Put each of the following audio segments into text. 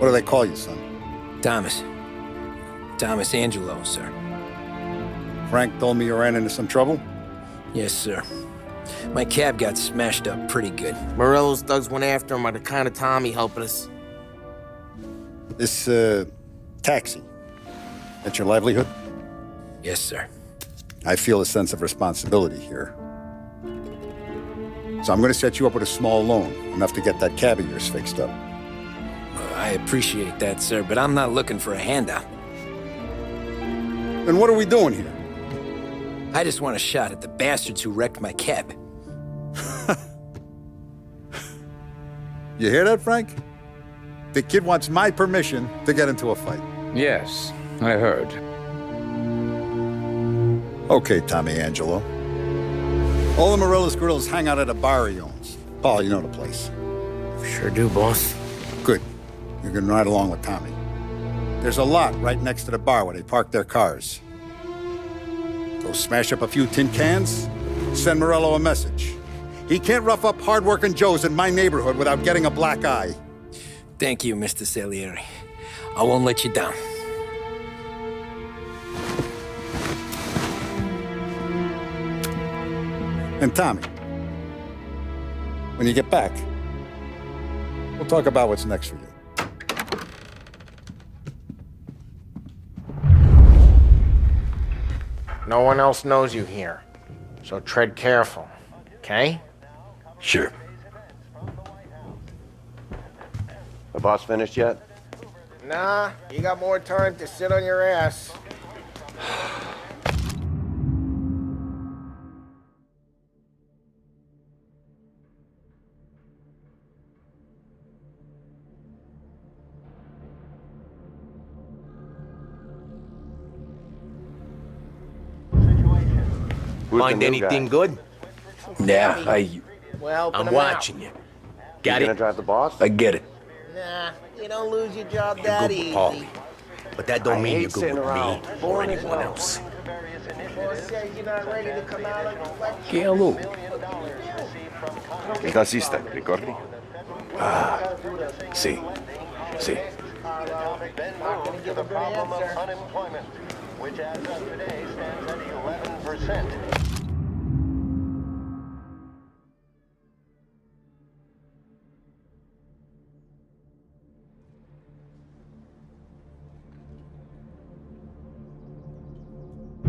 What do they call you, son? Thomas. Thomas Angelo, sir. Frank told me you ran into some trouble? Yes, sir. My cab got smashed up pretty good. Morello's thugs went after him on account of Tommy helping us. This, taxi, that's your livelihood? Yes, sir. I feel a sense of responsibility here. So I'm gonna set you up with a small loan, enough to get that cab of yours fixed up. I appreciate that, sir, but I'm not looking for a handout. Then what are we doing here? I just want a shot at the bastards who wrecked my cab. You hear that, Frank? The kid wants my permission to get into a fight. Yes, I heard. Okay, Tommy Angelo. All the Morella's girls hang out at a bar he owns. Paul, you know the place. Sure do, boss. Good. You're gonna ride along with Tommy. There's a lot right next to the bar where they park their cars. Go smash up a few tin cans, send Morello a message. He can't rough up hard-working Joes in my neighborhood without getting a black eye. Thank you, Mr. Salieri. I won't let you down. And Tommy, when you get back, we'll talk about what's next for you. No one else knows you here, so tread careful, okay? Sure. The boss finished yet? Nah, you got more time to sit on your ass. Find anything good? Yeah, Well, I'm watching you. Got You gonna it? drive the boss? I get it. Nah, you don't lose your job You're that good easy. with Paulie. But that don't I mean hate you're good sitting with around. me or anyone else. Boss says you're not ready to come out of the flex. Che hello. Il tassista, ricordi? Sì. Sì. To the problem of unemployment, which as of today stands at 11%.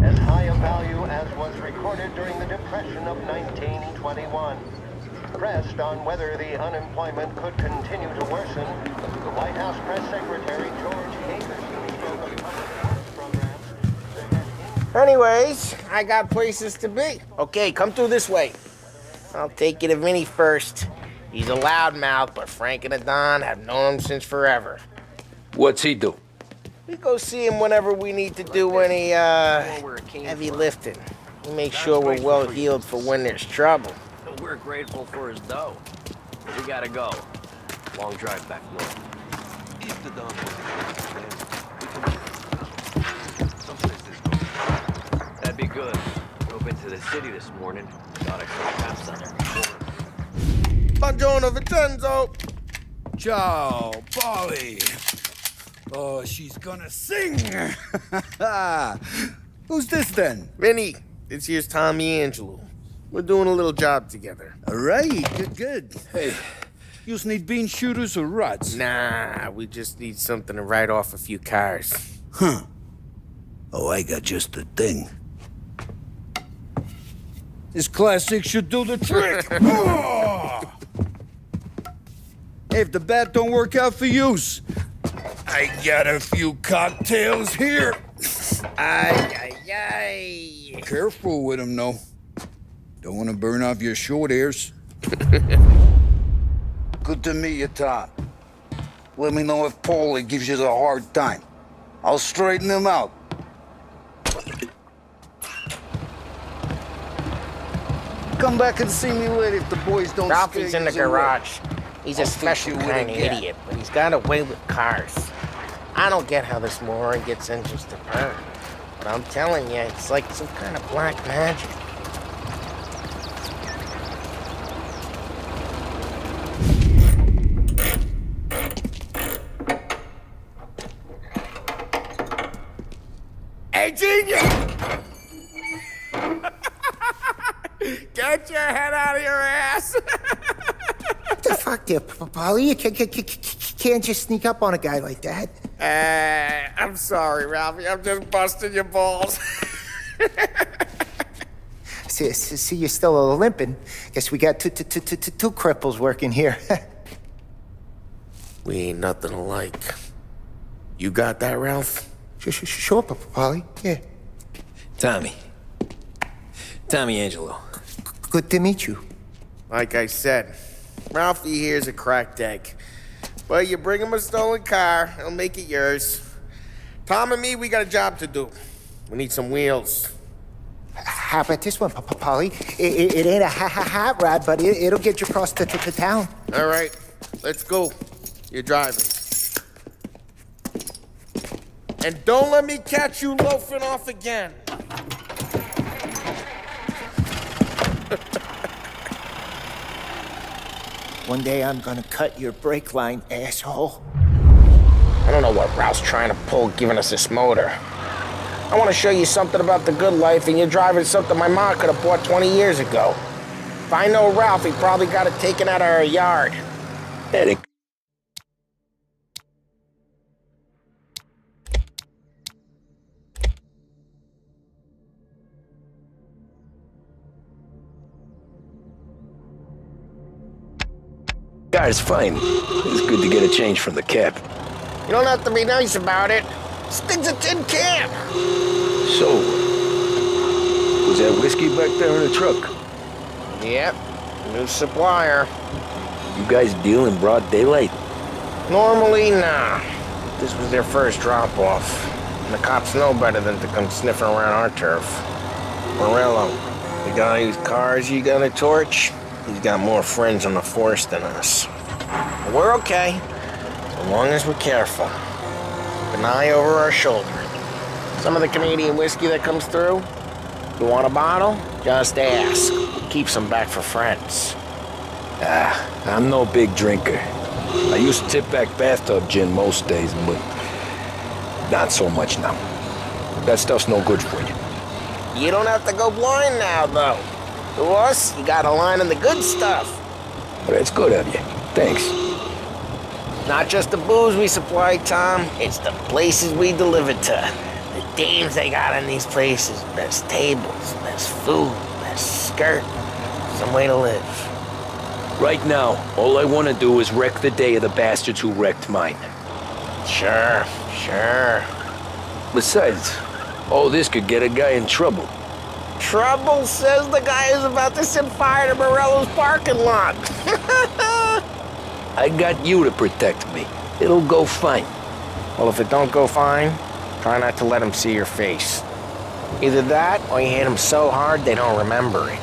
As high a value as was recorded during the Depression of 1921. Pressed on whether the unemployment could continue to worsen, the White House Press Secretary George Hangar spoke of public programs. Anyways, I got places to be. Okay, come through this way. I'll take you to Vinny first. He's a loudmouth, but Frank and the Don have known him since forever. What's he do? We go see him whenever we need to do any, heavy lifting. We make sure we're well heeled for when there's trouble. We're grateful for his dough. We gotta go. Long drive back north. East of Don. That'd be good. Drove into the city this morning. Thought I saw cops on there before. Buongiorno, Vincenzo! Ciao, Polly. Oh, she's gonna sing. Who's this then? Vinny, this here's Tommy Angelo. We're doing a little job together. All right, good. Hey, you need bean shooters or ruts? Nah, we just need something to write off a few cars. Huh. Oh, I got just the thing. This classic should do the trick. Oh! Hey, if the bat don't work out for use, I got a few cocktails here. Ay. Careful with them, though. Don't want to burn off your short hairs. Good to meet you, Tom. Let me know if Paulie gives you a hard time. I'll straighten him out. Come back and see me later if the boys don't Ralphie's scare in the yous away. garage. He's a I'll fix special you with kind a of gat. idiot, but he's got a way with cars. I don't get how this moron gets engines to burn. But I'm telling you, it's like some kind of black magic. Get your head out of your ass! What the fuck there, Polly? You can't just sneak up on a guy like that. I'm sorry, Ralphie. I'm just busting your balls. See, you're still limping. Guess we got two cripples working here. We ain't nothing alike. You got that, Ralph? Sure, Polly. Yeah. Tommy, Angelo. Good to meet you. Like I said, Ralphie here's a cracked egg. But you bring him a stolen car, he'll make it yours. Tom and me, we got a job to do. We need some wheels. How about this one, Polly? It ain't a hot rod, but it'll get you across to town. All right, let's go. You're driving. And don't let me catch you loafing off again. One day I'm gonna cut your brake line, asshole. I don't know what Ralph's trying to pull giving us this motor. I want to show you something about the good life, and you're driving something my mom could have bought 20 years ago. If I know Ralph, he probably got it taken out of our yard. Eddie. Car's fine. It's good to get a change from the cab. You don't have to be nice about it. This thing's a tin can. So, was that whiskey back there in the truck? Yep, new supplier. You guys deal in broad daylight? Normally, nah. This was their first drop-off. And the cops know better than to come sniffing around our turf. Morello, the guy whose cars you got a torch, he's got more friends on the force than us. But we're okay, as long as we're careful. Keep an eye over our shoulder. Some of the Canadian whiskey that comes through, you want a bottle? Just ask. Keeps them back for friends. I'm no big drinker. I used to tip back bathtub gin most days, but not so much now. That stuff's no good for you. You don't have to go blind now, though. To us, you got a line on the good stuff. But it's good of you. Thanks. Not just the booze we supply, Tom. It's the places we deliver to. The dames they got in these places. Best tables, best food, best skirt. Some way to live. Right now, all I want to do is wreck the day of the bastards who wrecked mine. Sure. Besides, all this could get a guy in trouble. Trouble, says the guy who's about to set fire to Morello's parking lot. I got you to protect me. It'll go fine. Well, if it don't go fine, try not to let him see your face. Either that, or you hit them so hard they don't remember it.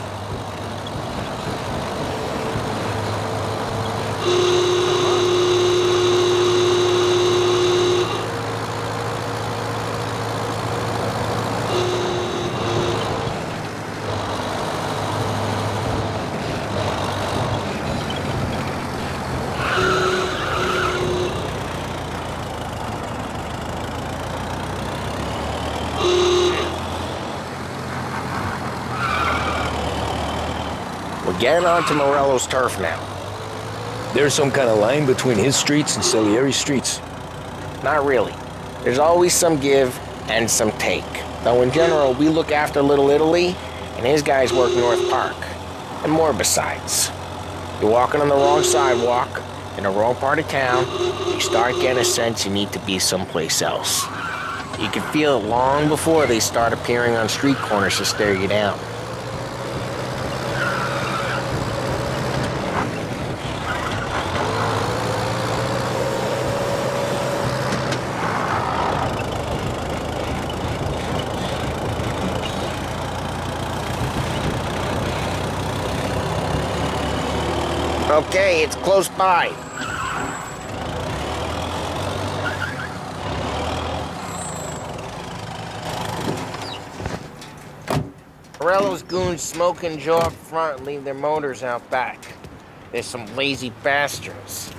Getting onto Morello's turf now. There's some kind of line between his streets and Salieri streets. Not really. There's always some give and some take. Though in general, we look after Little Italy, and his guys work North Park. And more besides. You're walking on the wrong sidewalk, in the wrong part of town, you start getting a sense you need to be someplace else. You can feel it long before they start appearing on street corners to stare you down. Okay, it's close by. Morello's goons smoke and jaw up front and leave their motors out back. There's some lazy bastards.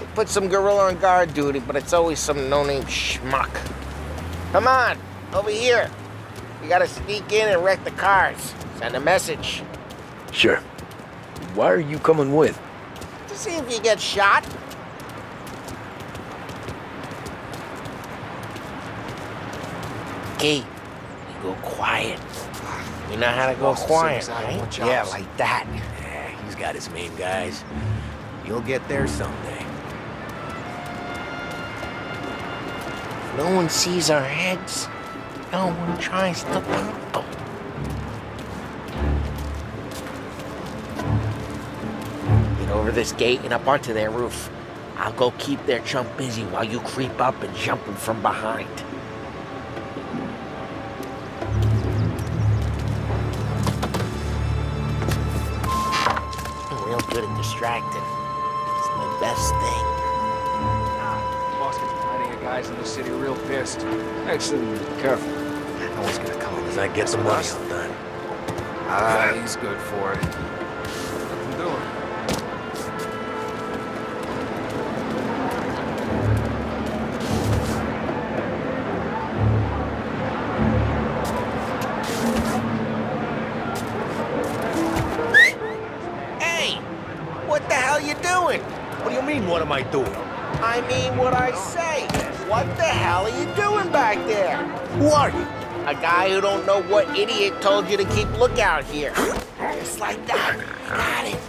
We put some gorilla on guard duty, but it's always some no-name schmuck. Come on, over here. We gotta sneak in and wreck the cars. Send a message. Sure. Why are you coming with? To see if you get shot. Okay, you go quiet. You know how to go quiet, right? Yeah, like that. Yeah, he's got his main guys. You'll get there someday. No one sees our heads. No one tries to pop them. Get over this gate and up onto their roof. I'll go keep their chump busy while you creep up and jump him from behind. I'm real good at distracting. It's my best thing. Boss gets plenty of guys in the city real pissed. Actually, careful. No one's gonna come as I get the money all done. He's good for it. Nothing doing. Hey! What the hell you doing? What do you mean, what am I doing? I mean what I say. What the hell are you doing back there? Who are you? A guy who don't know what idiot told you to keep lookout here. Just like that. Got it.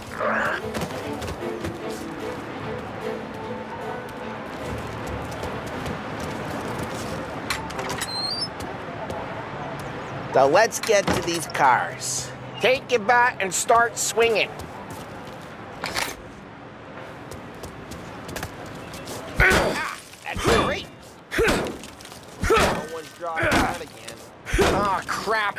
So let's get to these cars. Take your bat and start swinging. That's great. No one's drawing out again. Oh, crap.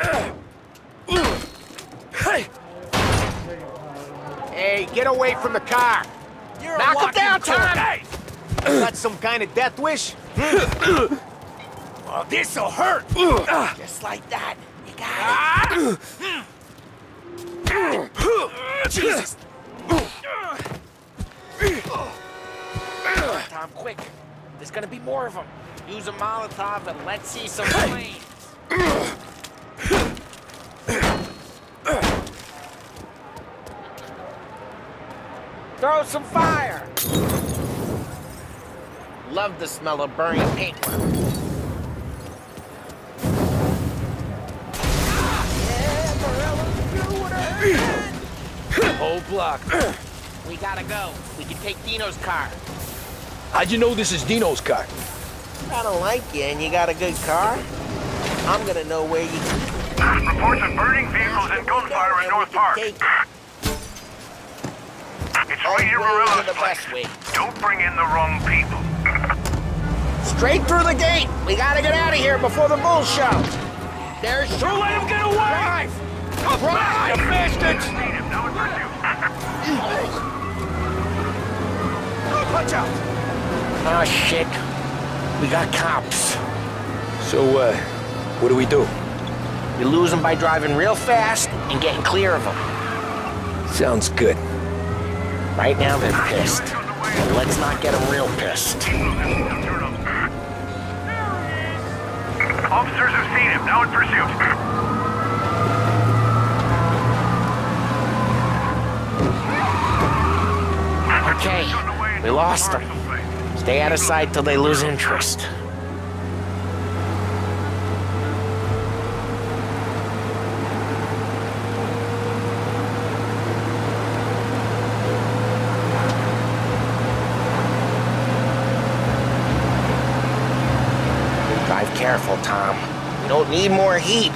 Hey, get away from the car! Knock him down, Tom! Got some kind of death wish? Well, this'll hurt! Just like that. You got it. Jesus! Tom, quick. There's gonna be more of them. Use a Molotov and let's see some flames. Throw some fire. Love the smell of burning paintwork. Whole block. We gotta go. We can take Dino's car. How'd you know this is Dino's car? I don't like you and you got a good car. I'm gonna know where you can. Reports of burning vehicles and gunfire in North Park. Take It's right here, Morello's the place. best way. Don't bring in the wrong people. Straight through the gate. We gotta get out of here before the bulls show. There's. Don't let him get away! Drive! Drive, you bastards! Need him, now in pursuit. Watch out! Oh, shit. We got cops. So, what do we do? We lose them by driving real fast and getting clear of them. Sounds good. Right now, they're pissed. But let's not get them real pissed. Officers have seen him, now in pursuit. Okay, we lost them. Stay out of sight till they lose interest. Drive careful, Tom. We don't need more heat.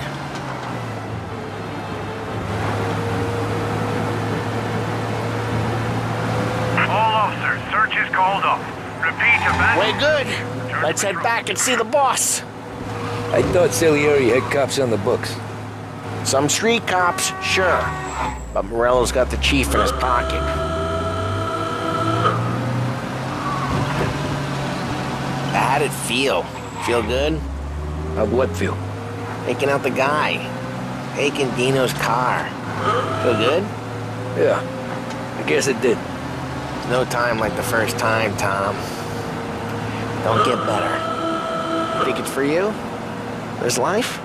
All officers, search is called off. Repeat, Way abandon. good. Let's head back and see the boss. I thought Salieri had cops on the books. Some street cops, sure. But Morello's got the chief in his pocket. How'd it feel? Feel good? How'd what feel? Taking out the guy. Taking Dino's car. Feel good? Yeah, I guess it did. No time like the first time, Tom. Don't get better. Think it's for you? This life?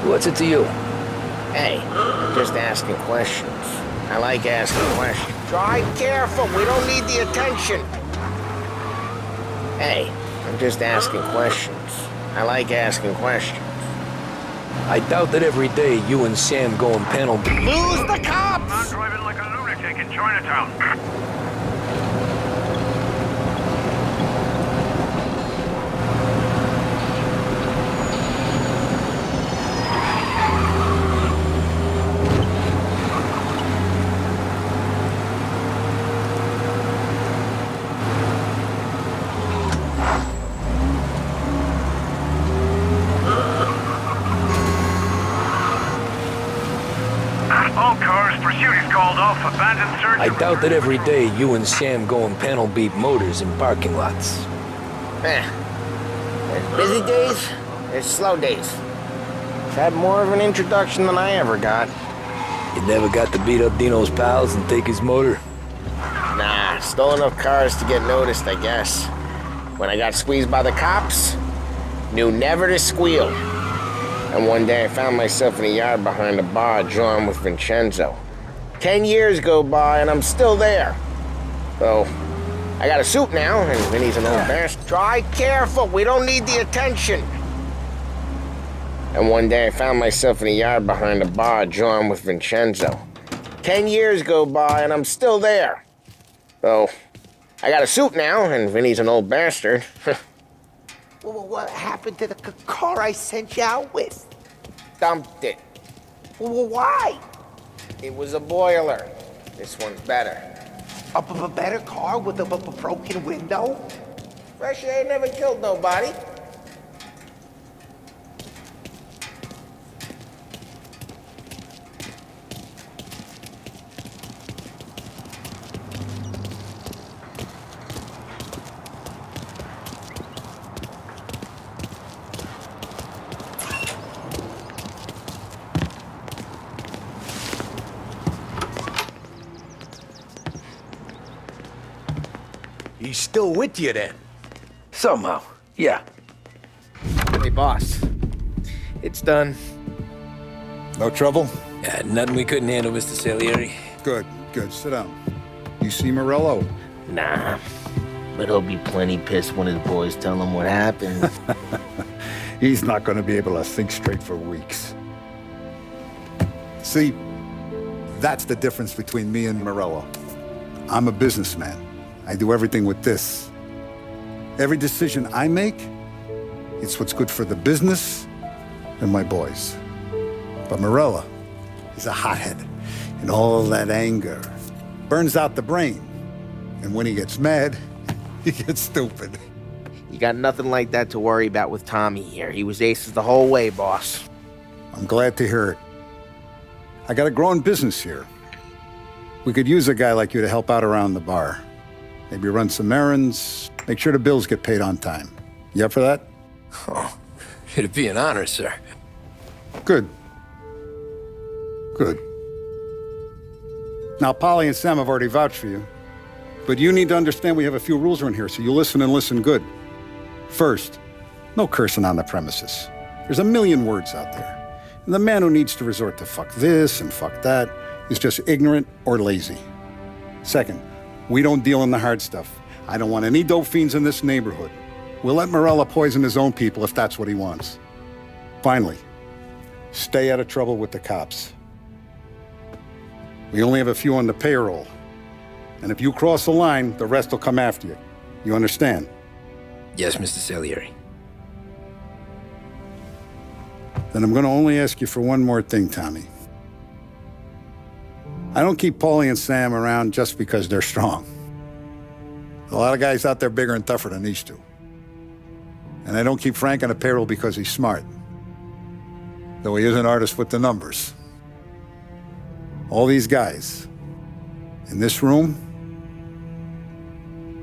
What's it to you? Hey, I'm just asking questions. I like asking questions. Drive careful, we don't need the attention. Hey, I'm just asking questions. I like asking questions. I doubt that every day you and Sam go and panel... Lose the I'm cops! driving like a lunatic in Chinatown. All cars, pursuit is called off. Abandoned search. I doubt that every day you and Sam go and panel beat motors in parking lots. There's busy days, there's slow days. I've had more of an introduction than I ever got. You never got to beat up Dino's pals and take his motor? Nah, stole enough cars to get noticed, I guess. When I got squeezed by the cops, knew never to squeal. And one day I found myself in a yard behind a bar drawn with Vincenzo. 10 years go by and I'm still there. So, I got a suit now, and Vinny's an old bastard. Drive careful, we don't need the attention. And one day I found myself in a yard behind a bar drawn with Vincenzo. 10 years go by and I'm still there. So, I got a suit now, and Vinny's an old bastard. Well, what happened to the car I sent you out with? Dumped it. Well, why? It was a boiler. This one's better. A better car with a broken window? Fresh air never killed nobody. He's still with you then? Somehow, yeah. Hey, boss. It's done. No trouble? Yeah, nothing we couldn't handle, Mr. Salieri. Good, good. Sit down. You see Morello? Nah. But he'll be plenty pissed when his boys tell him what happened. He's not going to be able to think straight for weeks. See, that's the difference between me and Morello. I'm a businessman. I do everything with this. Every decision I make, it's what's good for the business and my boys. But Morello is a hothead, and all that anger burns out the brain. And when he gets mad, he gets stupid. You got nothing like that to worry about with Tommy here. He was aces the whole way, boss. I'm glad to hear it. I got a growing business here. We could use a guy like you to help out around the bar. Maybe run some errands, make sure the bills get paid on time. You up for that? Oh, it'd be an honor, sir. Good. Good. Now, Polly and Sam have already vouched for you. But you need to understand we have a few rules around here, so you listen and listen good. First, no cursing on the premises. There's a million words out there. And the man who needs to resort to fuck this and fuck that is just ignorant or lazy. Second, we don't deal in the hard stuff. I don't want any dope fiends in this neighborhood. We'll let Morello poison his own people if that's what he wants. Finally, stay out of trouble with the cops. We only have a few on the payroll. And if you cross the line, the rest will come after you. You understand? Yes, Mr. Salieri. Then I'm going to only ask you for one more thing, Tommy. I don't keep Paulie and Sam around just because they're strong. A lot of guys out there bigger and tougher than these two. And I don't keep Frank on a payroll because he's smart. Though he is an artist with the numbers. All these guys in this room,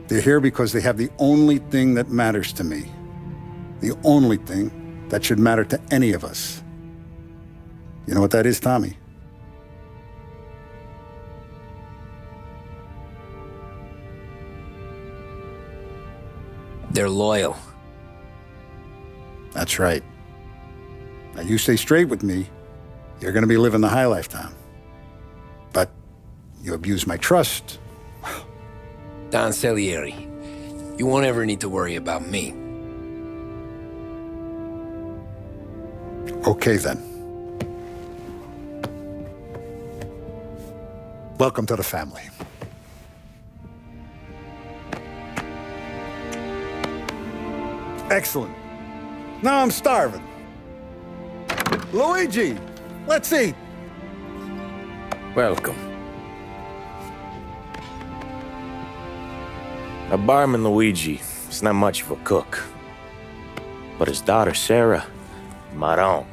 they're here because they have the only thing that matters to me. The only thing that should matter to any of us. You know what that is, Tommy? They're loyal. That's right. Now, you stay straight with me, you're going to be living the high life, Tom. But You abuse my trust. Don Salieri, you won't ever need to worry about me. Okay, then. Welcome to the family. Excellent. Now I'm starving. Luigi, let's eat. Welcome. Now, barman Luigi is not much of a cook. But his daughter, Sarah, Maron,